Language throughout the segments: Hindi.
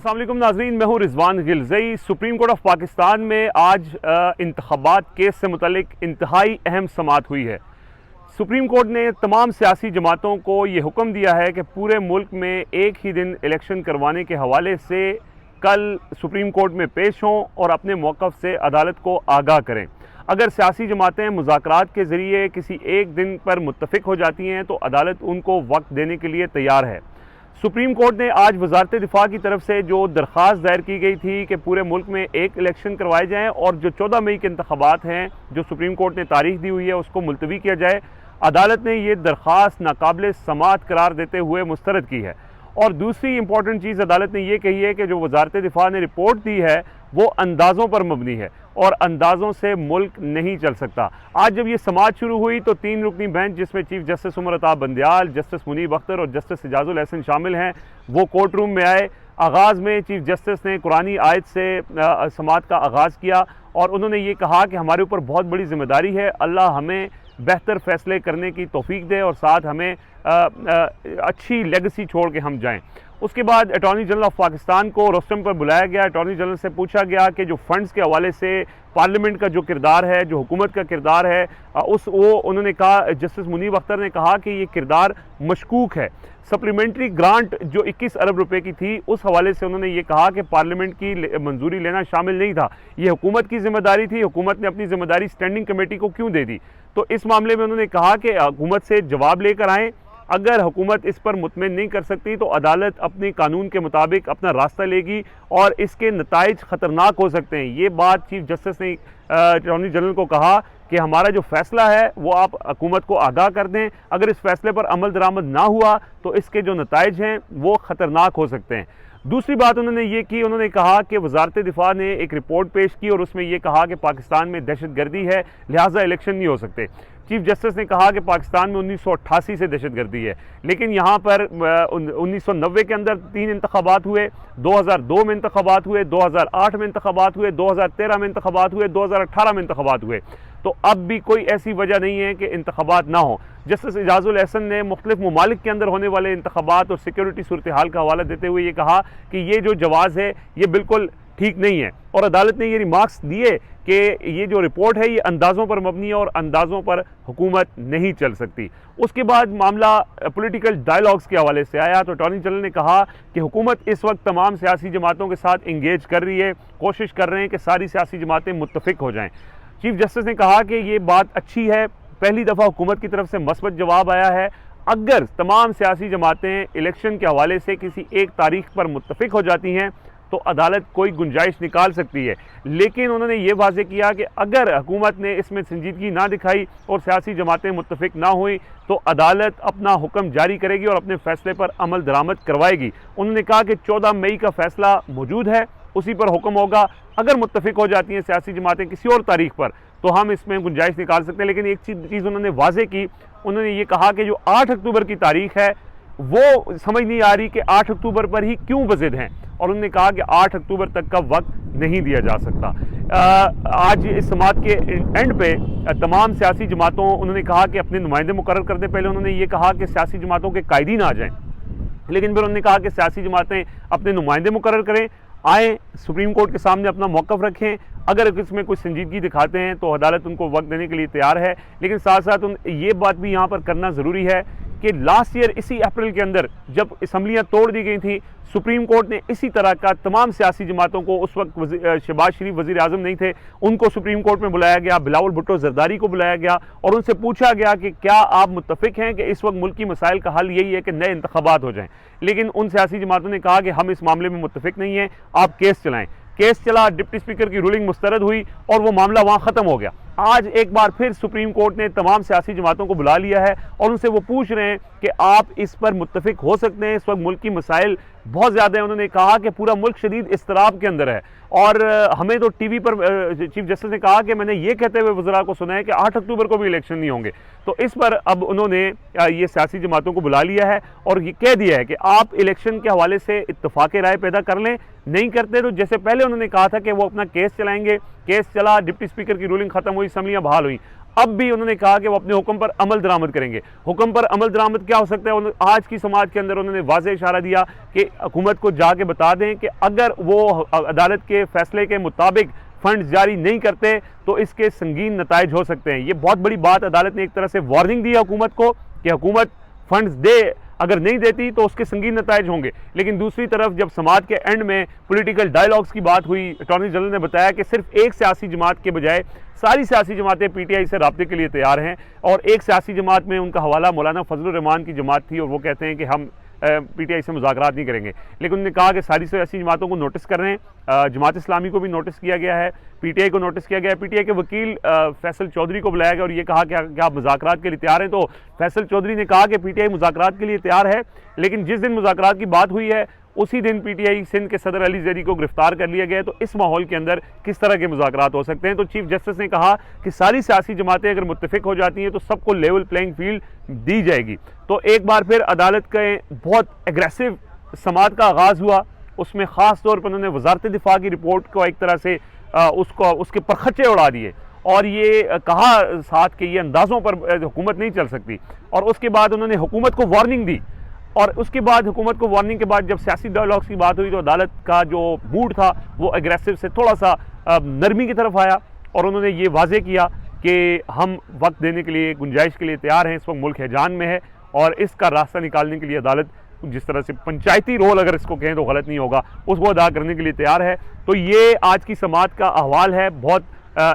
अस्सलाम वालेकुम नाज़रीन, मैं हूँ Rizwan Gilzai. Supreme court of Pakistan में आज इंतख़ाबात केस से मुतल्लिक इंतहाई अहम समाअत हुई है। सुप्रीम कोर्ट ने तमाम सियासी जमातों को ये हुक्म दिया है कि पूरे मुल्क में एक ही दिन इलेक्शन करवाने के हवाले से कल सुप्रीम कोर्ट में पेश हों और अपने मौक़िफ़ से अदालत को आगाह करें। अगर सियासी जमातें मुज़ाकरात के ज़रिए किसी एक दिन पर मुत्तफ़िक हो जाती हैं तो अदालत उनको वक्त देने के लिए तैयार है। सुप्रीम कोर्ट ने आज वज़ारत दिफ़ा की तरफ से जो दरख्वास्त दायर की गई थी कि पूरे मुल्क में एक इलेक्शन करवाए जाएँ और जो 14 मई के इंतख़ाबात हैं जो सुप्रीम कोर्ट ने तारीख दी हुई है उसको मुलतवी किया जाए, अदालत ने ये दरख्वास्त नाकाबिल समाअत करार देते हुए मुस्तरद की है। और दूसरी इंपॉर्टेंट चीज़ अदालत ने यह कही है कि जो वज़ारत दिफ़ा ने रिपोर्ट दी है वो अंदाज़ों पर मबनी है और अंदाज़ों से मुल्क नहीं चल सकता। आज जब ये समाअत शुरू हुई तो 3 रुकनी बेंच जिसमें chief justice Umar Ata Bandial, justice Munib Akhtar और जस्टिस एजाजुल एहसन शामिल हैं, वो कोर्ट रूम में आए। आगाज़ में चीफ जस्टिस ने कुरानी आयत से समाअत का आगाज़ किया और उन्होंने ये कहा कि हमारे ऊपर बहुत बड़ी ज़िम्मेदारी है, अल्लाह हमें बेहतर फ़ैसले करने की तौफीक दे और साथ हमें अच्छी लेगेसी छोड़ के हम जाएं। उसके बाद अटॉर्नी जनरल ऑफ पाकिस्तान को रोस्टम पर बुलाया गया। अटॉर्नी जनरल से पूछा गया कि जो फंड्स के हवाले से पार्लियामेंट का जो किरदार है, जो हुकूमत का किरदार है, उन्होंने कहा, जस्टिस मुनीब अख्तर ने कहा कि ये किरदार मशकूक है। सप्लीमेंट्री ग्रांट जो 21 अरब रुपए की थी उस हवाले से उन्होंने ये कहा कि पार्लियामेंट की मंजूरी लेना शामिल नहीं था, ये हुकूमत की जिम्मेदारी थी, हुकूमत ने अपनी जिम्मेदारी स्टैंडिंग कमेटी को क्यों दे दी। तो इस मामले में उन्होंने कहा कि हुकूमत से जवाब लेकर आएँ, अगर हुकूमत इस पर मुतमिन नहीं कर सकती तो अदालत अपने कानून के मुताबिक अपना रास्ता लेगी और इसके नताइज ख़तरनाक हो सकते हैं। ये बात चीफ जस्टिस ने अटॉर्नी जनरल को कहा कि हमारा जो फ़ैसला है वो आप हुकूमत को आगाह कर दें, अगर इस फैसले पर अमल दरामद ना हुआ तो इसके जो नताइज हैं वो ख़तरनाक हो सकते हैं। दूसरी बात उन्होंने ये की, उन्होंने कहा कि वज़ारत दिफ़ा ने एक रिपोर्ट पेश की और उसमें यह कहा कि पाकिस्तान में दहशतगर्दी है, लिहाजा इलेक्शन नहीं हो सकते। चीफ जस्टिस ने कहा कि पाकिस्तान में 1988 से दहशतगर्दी है, लेकिन यहाँ पर 1990 के अंदर 3 इंतख़ाबात हुए, 2002 में इंतख़ाबात हुए, 2008 में इंतख़ाबात हुए, 2013 में इंतख़ाबात हुए, 2018 में इंतख़ाबात हुए, तो अब भी कोई ऐसी वजह नहीं है कि इंतख़ाबात ना हो। जस्टिस एजाजुल एहसन ने मुख्तलिफ ममालिक के अंदर होने वाले इंतख़ाबात और सिक्योरिटी सूरत हाल का हवाला देते हुए ये कहा कि ये जो जवाज़ है ये बिल्कुल ठीक नहीं है और अदालत ने ये रिमार्क्स दिए कि ये जो रिपोर्ट है ये अंदाज़ों पर मबनी है और अंदाज़ों पर हुकूमत नहीं चल सकती। उसके बाद मामला पॉलिटिकल डायलॉग्स के हवाले से आया तो अटॉर्नी जनरल ने कहा कि हुकूमत इस वक्त तमाम सियासी जमातों के साथ इंगेज कर रही है, कोशिश कर रहे हैं कि सारी सियासी जमातें मुत्तफ़िक हो जाएं। चीफ जस्टिस ने कहा कि ये बात अच्छी है, पहली दफ़ा हुकूमत की तरफ से मस्बत जवाब आया है। अगर तमाम सियासी जमातें इलेक्शन के हवाले से किसी एक तारीख पर मुत्तफ़िक हो जाती हैं तो अदालत कोई गुंजाइश निकाल सकती है, लेकिन उन्होंने ये वाज़ेह किया कि अगर हुकूमत ने इसमें संजीदगी ना दिखाई और सियासी जमातें मुत्तफ़िक ना हुई तो अदालत अपना हुक्म जारी करेगी और अपने फ़ैसले पर अमल दरामद करवाएगी। उन्होंने कहा कि 14 मई का फ़ैसला मौजूद है, उसी पर हुक्म होगा। अगर मुत्तफ़िक हो जाती हैं सियासी जमातें किसी और तारीख पर तो हम इसमें गुंजाइश निकाल सकते हैं। लेकिन एक चीज़ उन्होंने वाज़ेह की, उन्होंने ये कहा कि जो 8 अक्टूबर की तारीख है वो समझ नहीं आ रही कि 8 अक्टूबर पर ही क्यों वज़िद हैं और उन्होंने कहा कि 8 अक्टूबर तक का वक्त नहीं दिया जा सकता। आज इस समाअत के एंड पे तमाम सियासी जमातों, उन्होंने कहा कि अपने नुमाइंदे मुकर्रर कर दें। पहले उन्होंने ये कहा कि सियासी जमातों के कायदीन आ जाएं, लेकिन फिर उन्होंने कहा कि सियासी जमातें अपने नुमाइंदे मुकर्रर करें, आए सुप्रीम कोर्ट के सामने अपना मौक़िफ़ रखें, अगर इसमें कुछ संजीदगी दिखाते हैं तो अदालत उनको वक्त देने के लिए तैयार है। लेकिन साथ साथ ये बात भी यहाँ पर करना ज़रूरी है कि लास्ट ईयर इसी अप्रैल के अंदर जब असम्बलियाँ तोड़ दी गई थी, सुप्रीम कोर्ट ने इसी तरह का तमाम सियासी जमातों को, उस वक्त शहबाज शरीफ वज़ीर आज़म नहीं थे, उनको सुप्रीम कोर्ट में बुलाया गया, बिलावल भुट्टो जरदारी को बुलाया गया और उनसे पूछा गया कि क्या आप मुत्तफ़िक हैं कि इस वक्त मुल्की मसाइल का हल यही है कि नए इंतख़ाबात हो जाएं। लेकिन उन सियासी जमातों ने कहा कि हम इस मामले में मुत्तफ़िक नहीं हैं, आप केस चलाएँ। केस चला, डिप्टी स्पीकर की रूलिंग मुस्तरद हुई और वो मामला वहाँ ख़त्म हो गया। आज एक बार फिर सुप्रीम कोर्ट ने तमाम सियासी जमातों को बुला लिया है और उनसे वो पूछ रहे हैं कि आप इस पर मुत्तफ़िक हो सकते हैं, इस वक्त मुल्क की मसाइल बहुत ज़्यादा है। उन्होंने कहा कि पूरा मुल्क शदीद इस्तराब के अंदर है और हमें तो टीवी पर चीफ जस्टिस ने कहा कि मैंने ये कहते हुए वज़रा को सुना है कि 8 अक्टूबर को भी इलेक्शन नहीं होंगे। तो इस पर अब उन्होंने ये सियासी जमातों को बुला लिया है और ये कह दिया है कि आप इलेक्शन के हवाले से इत्तफ़ाक़ राय पैदा कर लें, नहीं करते तो जैसे पहले उन्होंने कहा था कि वो अपना केस चलाएंगे, केस चला, डिप्टी स्पीकर की रूलिंग ख़त्म हुई, असम्बलियाँ बहाल हुई। अब भी उन्होंने कहा कि वो अपने हुक्म पर अमल दरामद करेंगे। हुक्म पर अमल दरामद क्या हो सकता है? आज की समाज के अंदर उन्होंने वाज़ेह इशारा दिया कि हुकूमत को जाके बता दें कि अगर वो अदालत के फैसले के मुताबिक फंड जारी नहीं करते तो इसके संगीन नताइज हो सकते हैं। ये बहुत बड़ी बात, अदालत ने एक तरह से वार्निंग दी हुकूमत को कि हुकूमत फंड्स दे, अगर नहीं देती तो उसके संगीन नताइज होंगे। लेकिन दूसरी तरफ जब समाज के एंड में पॉलिटिकल डायलॉग्स की बात हुई, अटॉर्नी जनरल ने बताया कि सिर्फ एक सियासी जमात के बजाय सारी सियासी जमातें पीटीआई से राब्ते के लिए तैयार हैं। और एक सियासी जमात में उनका हवाला मौलाना फजलुर रहमान की जमात थी और वो कहते हैं कि हम पीटीआई से मुज़ाकरात नहीं करेंगे। लेकिन उन्होंने कहा कि सारी सियासी जमातों को नोटिस कर रहे हैं, जमात इस्लामी को भी नोटिस किया गया है, पीटीआई को नोटिस किया गया है। पीटीआई के वकील फैसल चौधरी को बुलाया गया और ये कहा कि आप मुज़ाकरात के लिए तैयार हैं। तो फैसल चौधरी ने कहा कि पीटीआई मुज़ाकरात के लिए तैयार है, लेकिन जिस दिन मुज़ाकरात की बात हुई है उसी दिन पीटीआई सिंध के सदर अली ज़ैदी को गिरफ्तार कर लिया गया। तो इस माहौल के अंदर किस तरह के मुज़ाकरात हो सकते हैं? तो चीफ जस्टिस ने कहा कि सारी सियासी जमातें अगर मुत्तफिक हो जाती हैं तो सबको लेवल प्लेइंग फील्ड दी जाएगी। तो एक बार फिर अदालत के बहुत एग्रेसिव समात का आगाज़ हुआ। उसमें ख़ास तौर पर उन्होंने वज़ारत दिफा की रिपोर्ट को एक तरह से उसके परखच्चे उड़ा दिए और ये कहा साथ कि ये अंदाज़ों पर हुकूमत नहीं चल सकती। और उसके बाद उन्होंने हुकूमत को वार्निंग दी और उसके बाद हुकूमत को वार्निंग के बाद जब सियासी डायलॉग्स की बात हुई तो अदालत का जो मूड था वो एग्रेसिव से थोड़ा सा नरमी की तरफ आया और उन्होंने ये वाज़े किया कि हम वक्त देने के लिए, गुंजाइश के लिए तैयार हैं। इस वक्त मुल्क हैजान में है और इसका रास्ता निकालने के लिए अदालत जिस तरह से पंचायती रोल, अगर इसको कहें तो गलत नहीं होगा, उसको अदा करने के लिए तैयार है। तो ये आज की समात का अहवाल है, बहुत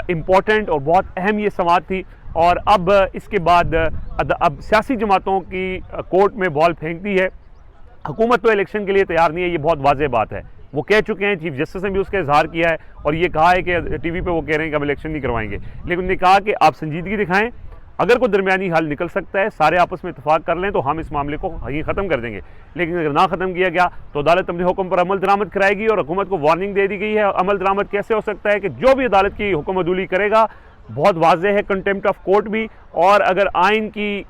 इम्पॉर्टेंट और बहुत अहम ये समात थी। और अब इसके बाद अब सियासी जमातों की कोर्ट में बॉल फेंक दी है। हुकूमत तो इलेक्शन के लिए तैयार नहीं है, ये बहुत वाज़ेह बात है। वो कह चुके हैं, चीफ जस्टिस ने भी उसका इजहार किया है और ये कहा है कि टीवी पे वो कह रहे हैं कि हम इलेक्शन नहीं करवाएंगे। लेकिन उन्होंने कहा कि आप संजीदगी दिखाएं, अगर कोई दरमियानी हल निकल सकता है, सारे आपस में इत्तेफाक कर लें तो हम इस मामले को यहीं ख़त्म कर देंगे। लेकिन अगर ना ख़त्म किया गया तो अदालत अपने हुक्म पर अमल दरामद कराएगी और हुकूमत को वार्निंग दे दी गई है। अमल दरामद कैसे हो सकता है कि जो भी अदालत की हुक्म अदूली करेगा, बहुत वाज़ेह है, कंटेम्प्ट ऑफ कोर्ट भी, और अगर आइन की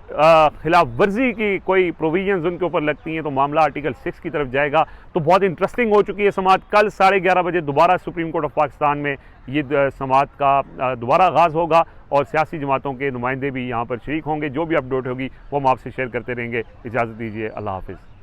खिलाफ वर्जी की कोई प्रोविजंस उनके ऊपर लगती हैं तो मामला आर्टिकल 6 की तरफ जाएगा। तो बहुत इंटरेस्टिंग हो चुकी है समात। कल 11:30 बजे दोबारा सुप्रीम कोर्ट ऑफ पाकिस्तान में ये समात का दोबारा आगाज़ होगा और सियासी जमातों के नुमाइंदे भी यहाँ पर शरीक होंगे। जो भी अपडेट होगी वो हम आपसे शेयर करते रहेंगे। इजाज़त दीजिए, अल्लाह हाफिज़।